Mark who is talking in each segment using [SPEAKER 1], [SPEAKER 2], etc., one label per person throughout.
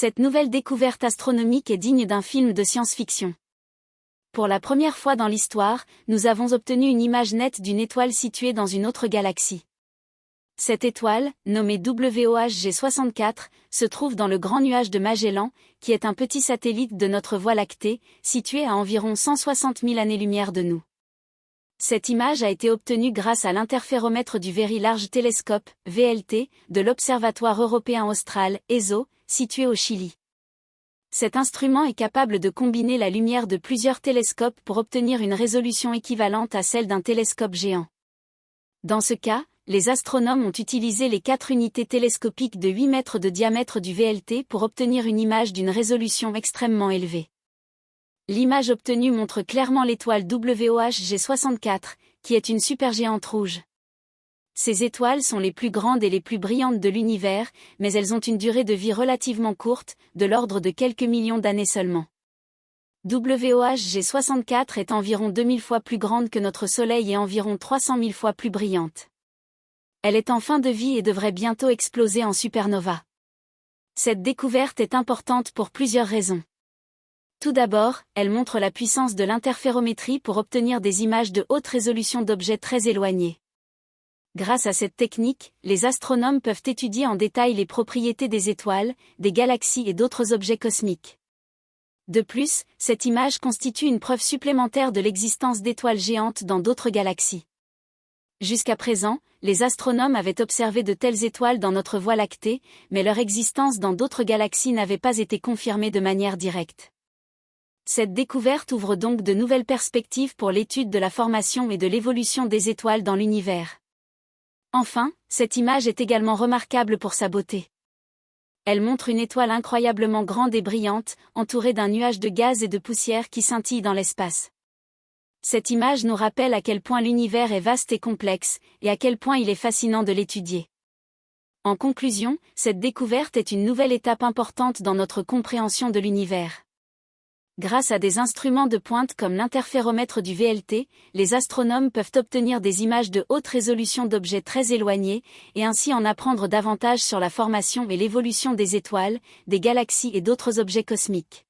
[SPEAKER 1] Cette nouvelle découverte astronomique est digne d'un film de science-fiction. Pour la première fois dans l'histoire, nous avons obtenu une image nette d'une étoile située dans une autre galaxie. Cette étoile, nommée WOHG 64, se trouve dans le Grand Nuage de Magellan, qui est un petit satellite de notre Voie lactée, situé à environ 160 000 années-lumière de nous. Cette image a été obtenue grâce à l'interféromètre du Very Large Telescope, VLT, de l'Observatoire européen austral, ESO, situé au Chili. Cet instrument est capable de combiner la lumière de plusieurs télescopes pour obtenir une résolution équivalente à celle d'un télescope géant. Dans ce cas, les astronomes ont utilisé les 4 unités télescopiques de 8 mètres de diamètre du VLT pour obtenir une image d'une résolution extrêmement élevée. L'image obtenue montre clairement l'étoile WOHG 64, qui est une supergéante rouge. Ces étoiles sont les plus grandes et les plus brillantes de l'univers, mais elles ont une durée de vie relativement courte, de l'ordre de quelques millions d'années seulement. WOHG 64 est environ 2000 fois plus grande que notre Soleil et environ 300 000 fois plus brillante. Elle est en fin de vie et devrait bientôt exploser en supernova. Cette découverte est importante pour plusieurs raisons. Tout d'abord, elle montre la puissance de l'interférométrie pour obtenir des images de haute résolution d'objets très éloignés. Grâce à cette technique, les astronomes peuvent étudier en détail les propriétés des étoiles, des galaxies et d'autres objets cosmiques. De plus, cette image constitue une preuve supplémentaire de l'existence d'étoiles géantes dans d'autres galaxies. Jusqu'à présent, les astronomes avaient observé de telles étoiles dans notre Voie lactée, mais leur existence dans d'autres galaxies n'avait pas été confirmée de manière directe. Cette découverte ouvre donc de nouvelles perspectives pour l'étude de la formation et de l'évolution des étoiles dans l'univers. Enfin, cette image est également remarquable pour sa beauté. Elle montre une étoile incroyablement grande et brillante, entourée d'un nuage de gaz et de poussière qui scintille dans l'espace. Cette image nous rappelle à quel point l'univers est vaste et complexe, et à quel point il est fascinant de l'étudier. En conclusion, cette découverte est une nouvelle étape importante dans notre compréhension de l'univers. Grâce à des instruments de pointe comme l'interféromètre du VLT, les astronomes peuvent obtenir des images de haute résolution d'objets très éloignés, et ainsi en apprendre davantage sur la formation et l'évolution des étoiles, des galaxies et d'autres objets cosmiques.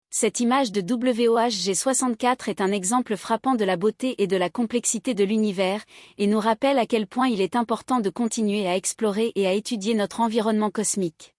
[SPEAKER 1] Cette image de WOHG 64 est un exemple frappant de la beauté et de la complexité de l'univers, et nous rappelle à quel point il est important de continuer à explorer et à étudier notre environnement cosmique.